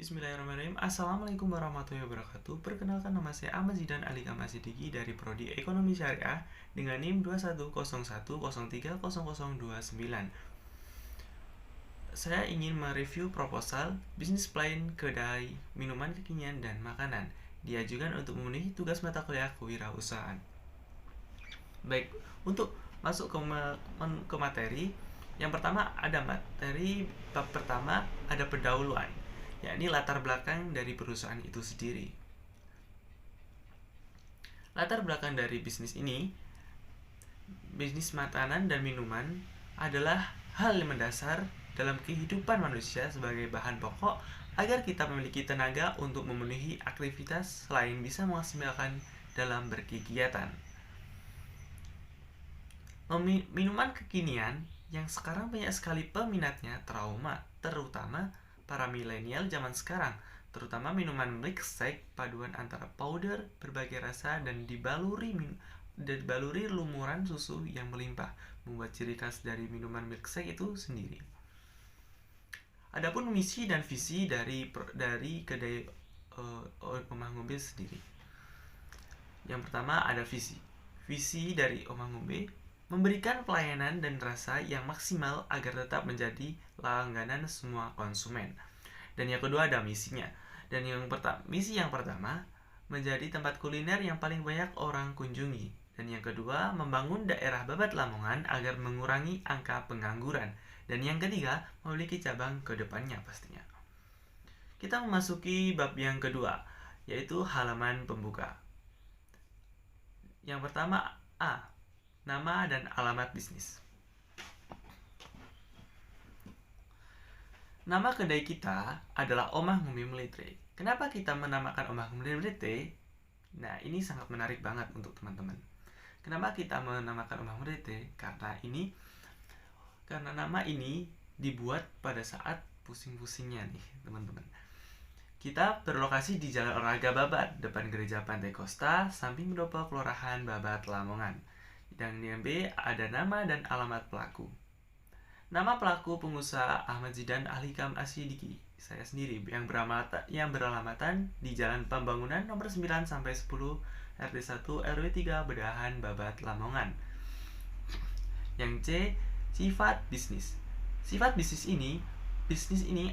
Bismillahirrahmanirrahim. Assalamualaikum warahmatullahi wabarakatuh. Perkenalkan, nama saya Ahmad Zidan Ali Kamal Siddiqui dari Prodi Ekonomi Syariah dengan NIM 2101030029. Saya ingin mereview proposal bisnis plan kedai minuman kekinian dan makanan diajukan untuk memenuhi tugas mata kuliah kewirausahaan. Baik, untuk masuk ke materi, yang pertama ada materi bab pertama ada pendahuluan, yakni latar belakang dari perusahaan itu sendiri. Latar belakang dari bisnis ini, bisnis makanan dan minuman adalah hal yang mendasar dalam kehidupan manusia sebagai bahan pokok agar kita memiliki tenaga untuk memenuhi aktivitas selain bisa menghasilkan dalam berkegiatan. Minuman kekinian yang sekarang banyak sekali peminatnya terutama para milenial zaman sekarang, terutama minuman milkshake paduan antara powder berbagai rasa dan dibaluri lumuran susu yang melimpah, membuat ciri khas dari minuman milkshake itu sendiri. Adapun misi dan visi dari kedai Omah Ngombe sendiri. Yang pertama ada visi. Visi dari Omah Ngombe memberikan pelayanan dan rasa yang maksimal agar tetap menjadi langganan semua konsumen. Dan yang kedua ada misinya. Dan misi yang pertama menjadi tempat kuliner yang paling banyak orang kunjungi. Dan yang kedua membangun daerah Babat Lamongan agar mengurangi angka pengangguran. Dan yang ketiga memiliki cabang ke depannya pastinya. Kita memasuki bab yang kedua, yaitu halaman pembuka. Yang pertama A. Nama dan alamat bisnis. Nama kedai kita adalah Omah Ngombe Melitre. Kenapa kita menamakan Omah Ngombe Melitre? Nah, ini sangat menarik banget untuk teman-teman. Kenapa kita menamakan Omah Ngombe Melitre? Karena nama ini dibuat pada saat pusing-pusingnya nih, teman-teman. Kita berlokasi di Jalan Olahraga Babat, depan Gereja Pantai Kosta, samping Pendopo Kelurahan Babat, Lamongan. Dan yang B ada nama dan alamat pelaku. Nama pelaku pengusaha Ahmad Zidan Ahlikam Asidiki, saya sendiri, yang beralamatkan di Jalan Pembangunan nomor 9 sampai 10 RT 1 RW 3 Bedahan Babat, Lamongan. Yang C, sifat bisnis. Sifat bisnis ini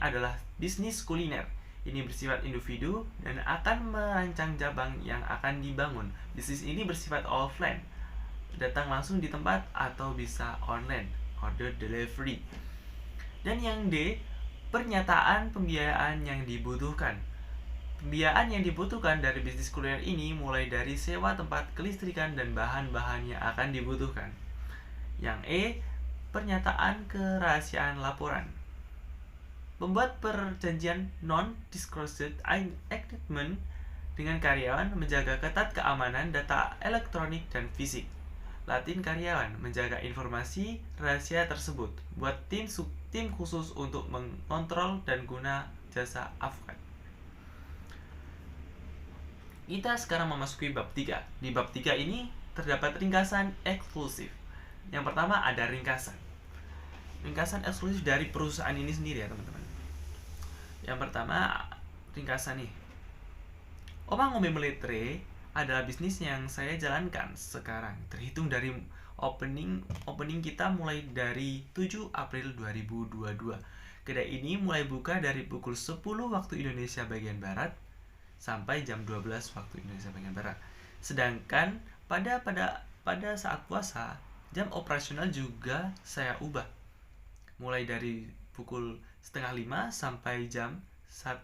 adalah bisnis kuliner. Ini bersifat individu dan akan merancang cabang yang akan dibangun. Bisnis ini bersifat offline, datang langsung di tempat atau bisa online, order delivery. Dan yang D, pernyataan pembiayaan yang dibutuhkan. Pembiayaan yang dibutuhkan dari bisnis kuliner ini mulai dari sewa tempat, kelistrikan, dan bahan-bahan yang akan dibutuhkan. Yang E, pernyataan kerahasiaan laporan. Membuat perjanjian non-disclosure agreement dengan karyawan, menjaga ketat keamanan data elektronik dan fisik. Latin karyawan menjaga informasi rahasia tersebut. Buat tim khusus untuk mengontrol dan guna jasa avokat. Kita sekarang memasuki bab 3. Di bab 3 ini terdapat ringkasan eksklusif. Yang pertama ada ringkasan. Ringkasan eksklusif dari perusahaan ini sendiri ya, teman-teman. Yang pertama ringkasan nih. Omah Ngombe Melitre adalah bisnis yang saya jalankan sekarang, terhitung dari opening kita mulai dari 7 April 2022. Kedai ini mulai buka dari pukul 10 waktu Indonesia bagian Barat sampai jam 12 waktu Indonesia bagian Barat. Sedangkan pada saat puasa, jam operasional juga saya ubah. Mulai dari pukul setengah 5 sampai jam 10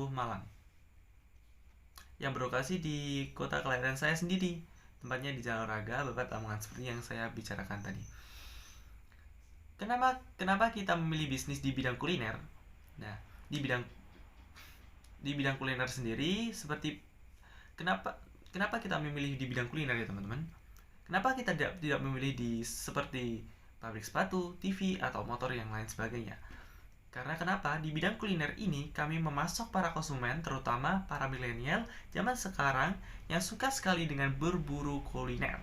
malam. Yang berlokasi di kota kelahiran saya sendiri, tempatnya di Jalan Olahraga Babat, Lamongan, seperti yang saya bicarakan tadi. Kenapa kita memilih bisnis di bidang kuliner? Nah, di bidang kuliner sendiri, seperti kenapa kita memilih di bidang kuliner ya, teman-teman? Kenapa kita tidak memilih seperti pabrik sepatu, TV, atau motor yang lain sebagainya? Karena kenapa? Di bidang kuliner ini kami memasok para konsumen, terutama para milenial zaman sekarang yang suka sekali dengan berburu kuliner.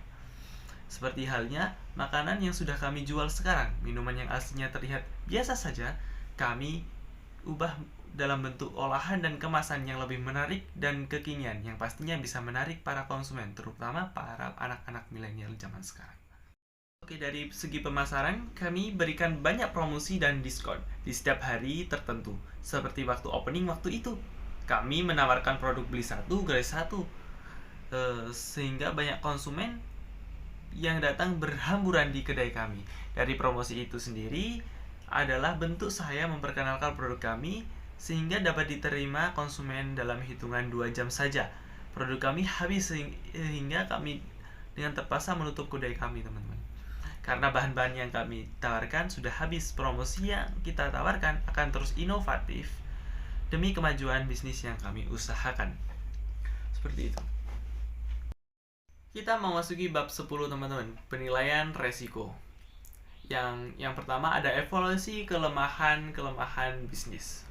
Seperti halnya makanan yang sudah kami jual sekarang, minuman yang aslinya terlihat biasa saja, kami ubah dalam bentuk olahan dan kemasan yang lebih menarik dan kekinian, yang pastinya bisa menarik para konsumen, terutama para anak-anak milenial zaman sekarang. Oke, dari segi pemasaran, kami berikan banyak promosi dan diskon di setiap hari tertentu. Seperti waktu opening waktu itu, kami menawarkan produk beli satu gratis satu, sehingga banyak konsumen yang datang berhamburan di kedai kami. Dari promosi itu sendiri adalah bentuk saya memperkenalkan produk kami sehingga dapat diterima konsumen dalam hitungan 2 jam saja. Produk kami habis sehingga kami dengan terpaksa menutup kedai kami, teman-teman. Karena bahan-bahan yang kami tawarkan sudah habis, promosi yang kita tawarkan akan terus inovatif demi kemajuan bisnis yang kami usahakan. Seperti itu. Kita memasuki bab 10, teman-teman, penilaian resiko. Yang pertama ada evaluasi kelemahan bisnis.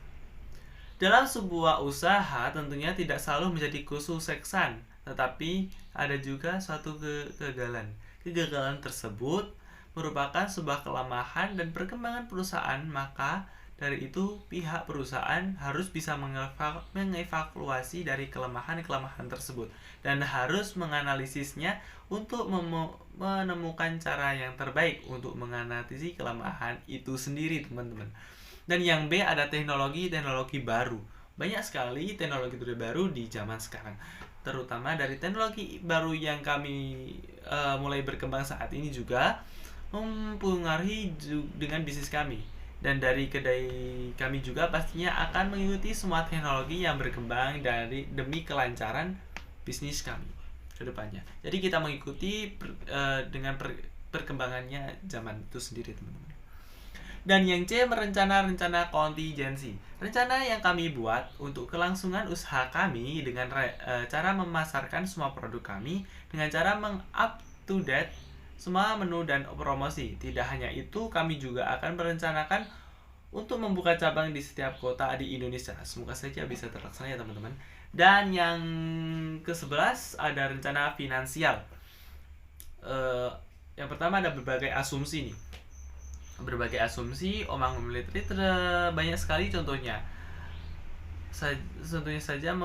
Dalam sebuah usaha tentunya tidak selalu menjadi kesuksesan, tetapi ada juga suatu kegagalan. Kegagalan tersebut merupakan sebuah kelemahan dan perkembangan perusahaan, maka dari itu pihak perusahaan harus bisa mengevaluasi dari kelemahan-kelemahan tersebut dan harus menganalisisnya untuk menemukan cara yang terbaik untuk menganalisis kelemahan itu sendiri, teman-teman. Dan yang B ada teknologi baru. Banyak sekali teknologi baru di zaman sekarang. Terutama dari teknologi baru yang kami mulai berkembang saat ini juga mempengaruhi dengan bisnis kami. Dan dari kedai kami juga pastinya akan mengikuti semua teknologi yang berkembang demi kelancaran bisnis kami ke depannya. Jadi kita mengikuti dengan perkembangannya zaman itu sendiri, teman-teman. Dan yang C, rencana kontingensi. Rencana yang kami buat untuk kelangsungan usaha kami dengan cara memasarkan semua produk kami dengan cara meng-up-to-date semua menu dan promosi. Tidak hanya itu, kami juga akan merencanakan untuk membuka cabang di setiap kota di Indonesia. Semoga saja bisa terlaksana ya, teman-teman. Dan yang ke-11 ada rencana finansial. Yang pertama ada berbagai asumsi nih. Berbagai asumsi, omang militer banyak sekali contohnya. Contohnya saja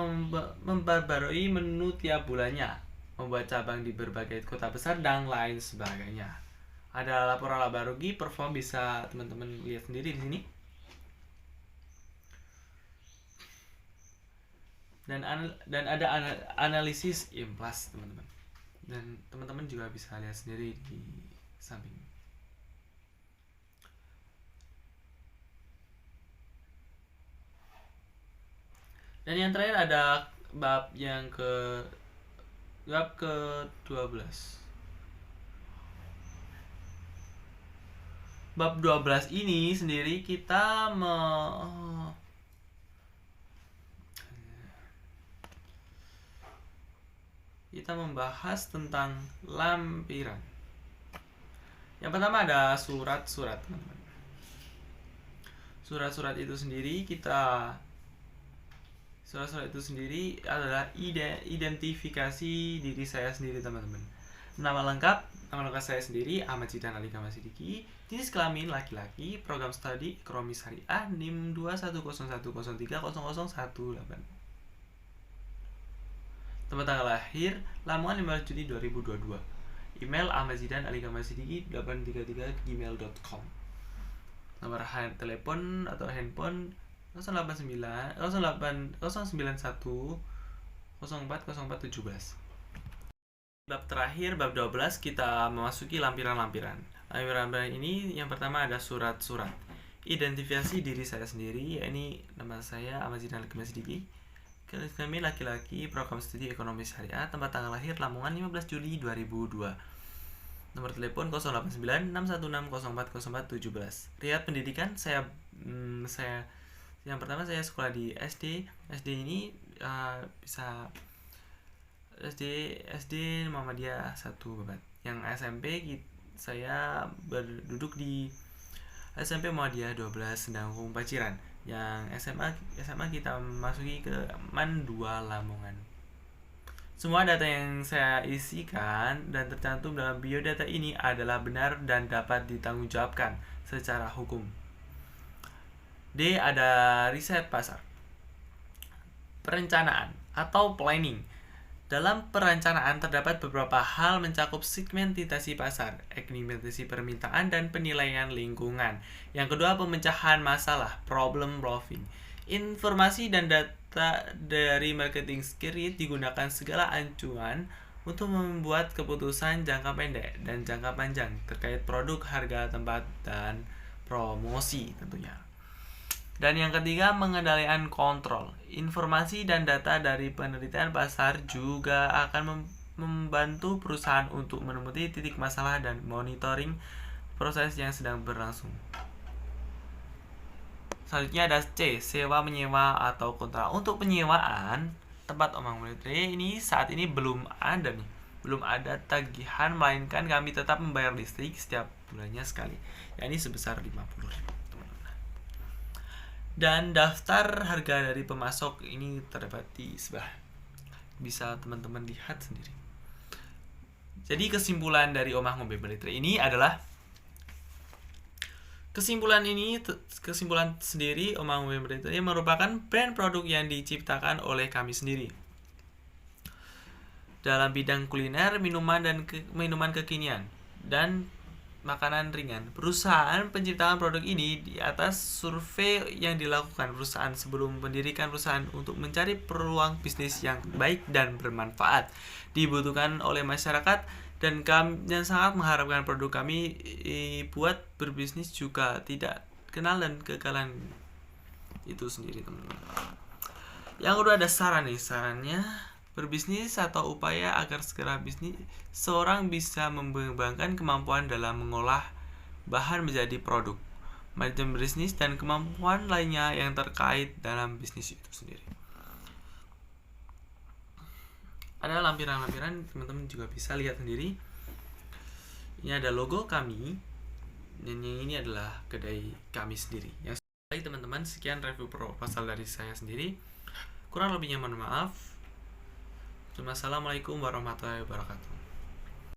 memperbarui menu tiap bulannya, membuat cabang di berbagai kota besar dan lain sebagainya. Ada laporan laba rugi perform, bisa teman-teman lihat sendiri di sini. Dan ada analisis impas, teman-teman. Dan teman-teman juga bisa lihat sendiri di samping. Dan yang terakhir ada bab ke-12. Bab 12 ini sendiri kita membahas tentang lampiran. Yang pertama ada surat-surat, teman-teman. Surat-surat itu sendiri adalah identifikasi diri saya sendiri, teman-teman. Nama lengkap saya sendiri, Ahmad Zidan Ali Gamal Sidiki. Jenis kelamin laki-laki, program studi ekonomi syariah, NIM 2101030018. Tempat tanggal lahir Lamongan 15 Juli 2022. Email ahmadzidanaligamasidiki833@gmail.com. Nomor telepon atau handphone 091 040417. Bab terakhir, bab 12, kita memasuki lampiran-lampiran. Lampiran ini yang pertama ada surat-surat. Identifikasi diri saya sendiri, yakni nama saya Ahmad Zidan Ali Gamal Sidiki. Kami laki-laki, program studi ekonomi syariah, tempat tanggal lahir Lamongan 15 Juli 2002. Nomor telepon 089616040417. Riwayat pendidikan saya yang pertama saya sekolah di SD ini bisa SD Muhammadiyah 1 Babat. Yang SMP saya berduduk di SMP Muhammadiyah 12 Sendangkung Paciran. Yang SMA kita masuki ke MAN 2 Lamongan. Semua data yang saya isikan dan tercantum dalam biodata ini adalah benar dan dapat ditanggungjawabkan secara hukum. D. Ada riset pasar. Perencanaan atau planning. Dalam perencanaan terdapat beberapa hal mencakup segmentasi pasar, segmentasi permintaan, dan penilaian lingkungan. Yang kedua, pemecahan masalah, problem solving. Informasi dan data dari marketing skill digunakan segala acuan untuk membuat keputusan jangka pendek dan jangka panjang terkait produk, harga, tempat, dan promosi tentunya. Dan yang ketiga, pengendalian kontrol. Informasi dan data dari penelitian pasar juga akan membantu perusahaan untuk menemukan titik masalah dan monitoring proses yang sedang berlangsung. Selanjutnya ada C, sewa menyewa atau kontrak. Untuk penyewaan tempat Omang Melitre ini saat ini belum ada nih. Belum ada tagihan, melainkan kami tetap membayar listrik setiap bulannya sekali. Ini sebesar 50.000. Dan daftar harga dari pemasok ini terdapat di sebelah. Bisa teman-teman lihat sendiri. Jadi kesimpulan dari Omah Ngombe Melitre ini adalah kesimpulan sendiri Omah Ngombe Melitre merupakan brand produk yang diciptakan oleh kami sendiri dalam bidang kuliner, minuman kekinian, dan makanan ringan. Perusahaan penciptaan produk ini di atas survei yang dilakukan perusahaan sebelum mendirikan perusahaan untuk mencari peluang bisnis yang baik dan bermanfaat dibutuhkan oleh masyarakat, dan kami yang sangat mengharapkan produk kami buat berbisnis juga tidak kenal dan kegagalan itu sendiri, teman-teman. Yang kedua ada sarannya berbisnis atau upaya agar segera bisnis. Seorang bisa mengembangkan kemampuan dalam mengolah bahan menjadi produk, manajemen bisnis, dan kemampuan lainnya yang terkait dalam bisnis itu sendiri. Ada lampiran-lampiran, teman-teman juga bisa lihat sendiri. Ini ada logo kami, dan yang ini adalah kedai kami sendiri. Yang baik teman-teman, sekian review proposal dari saya sendiri. Kurang lebihnya mohon maaf. Assalamualaikum warahmatullahi wabarakatuh.